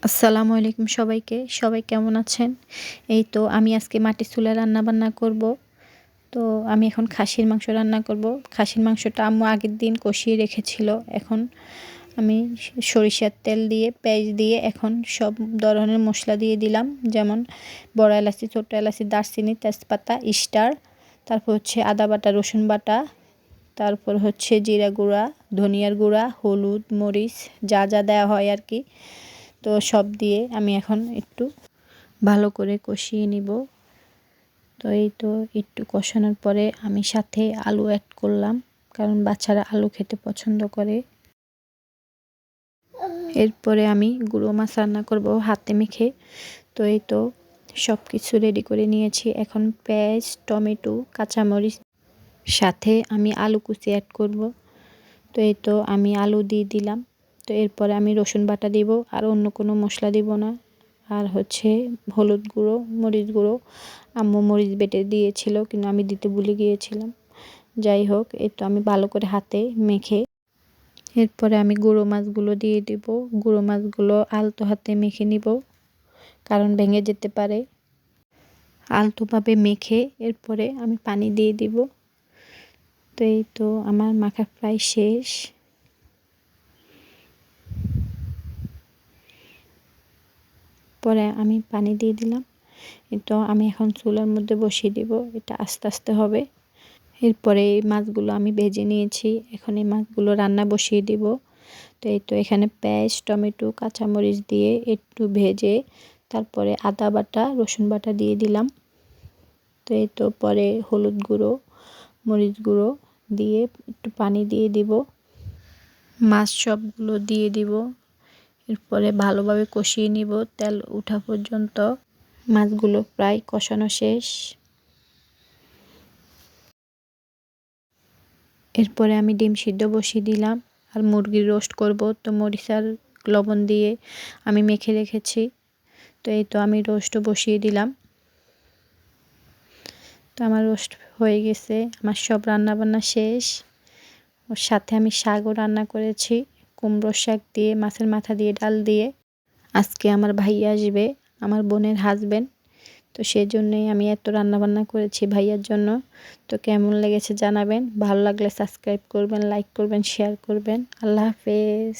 আসসালামু আলাইকুম সবাইকে। সবাই কেমন আছেন? এই তো আমি আজকে মাটির চুলায় রান্নাবান্না করব। তো আমি এখন খাসির মাংস রান্না করব। খাসির মাংসটা আম্মু আগের দিন কষিয়ে রেখেছিল। এখন আমি সরিষার তেল দিয়ে, পেঁয়াজ দিয়ে এখন সব ধরনের মশলা দিয়ে দিলাম। যেমন বড় এলাচি, ছোট এলাচি, দারচিনি, তেজপাতা, স্টার, তারপর হচ্ছে আদা বাটা, রসুন বাটা, তারপর হচ্ছে জিরা গুঁড়া, ধনিয়ার গুঁড়া, হলুদ, মরিচ, যা যা দেওয়া হয় আর কি। তো সব দিয়ে আমি এখন একটু ভালো করে কষিয়ে নিব। তো এই তো একটু কষানোর পরে আমি সাথে আলু অ্যাড করলাম, কারণ বাচ্চারা আলু খেতে পছন্দ করে। এরপরে আমি গুঁড়ো মাছ রান্না করব হাতে মেখে। তো এই তো সব কিছু রেডি করে নিয়েছি। এখন পেঁয়াজ, টমেটো, কাঁচামরিচ, সাথে আমি আলু কুচি অ্যাড করব। তো এই তো আমি আলু দিয়ে দিলাম। তো এরপরে আমি রসুন বাটা দিব, আর অন্য কোনো মশলা দিব না। আর হচ্ছে হলুদ গুঁড়ো, মরিচ গুঁড়ো আম্মু মরিচ বেটে দিয়েছিল, কিন্তু আমি দিতে ভুলে গিয়েছিলাম। যাই হোক, এই তো আমি ভালো করে হাতে মেখে এরপরে আমি গুঁড়ো মাছগুলো দিয়ে দিব। গুঁড়ো মাছগুলো আলতো হাতে মেখে নিব, কারণ ভেঙে যেতে পারে। আলতোভাবে মেখে এরপরে আমি পানি দিয়ে দিব। তো এই তো আমার মাখা প্রায় শেষ। পরে আমি পানি দিয়ে দিলাম। তো আমি এখন চুলার মধ্যে বসিয়ে দিব, এটা আস্তে আস্তে হবে। এরপরে এই মাছগুলো আমি ভেজে নিয়েছি, এখন এই মাছগুলো রান্না বসিয়ে দিব। তো এই তো এখানে পেঁয়াজ, টমেটো, কাঁচামরিচ দিয়ে একটু ভেজে তারপরে আদা বাটা, রসুন বাটা দিয়ে দিলাম। তো এই তো পরে হলুদ গুঁড়ো, মরিচ গুঁড়ো দিয়ে একটু পানি দিয়ে দিব। মাছ সবগুলো দিয়ে দিব। এরপরে ভালোভাবে কষিয়ে নিব তেল ওঠা পর্যন্ত। মাছগুলো প্রায় কষানো শেষ। এরপরে আমি ডিম সিদ্ধ বসিয়ে দিলাম, আর মুরগির রোস্ট করব। তো মরিচ আর লবণ দিয়ে আমি মেখে রেখেছি। তো এই তো আমি রোস্টও বসিয়ে দিলাম। তো আমার রোস্ট হয়ে গেছে, আমার সব রান্নাবান্না শেষ। ওর সাথে আমি শাকও রান্না করেছি, কুমড়োর শাক দিয়ে, মাছের মাথা দিয়ে, ডাল দিয়ে। আজকে আমার ভাইয়া আসবে, আমার বোনের হাজবেন্ড। তো সেজন্যই আমি এত রান্নাবান্না করেছি ভাইয়ার জন্য। তো কেমন লেগেছে জানাবেন। ভালো লাগলে সাবস্ক্রাইব করবেন, লাইক করবেন, শেয়ার করবেন। আল্লাহ হাফেজ।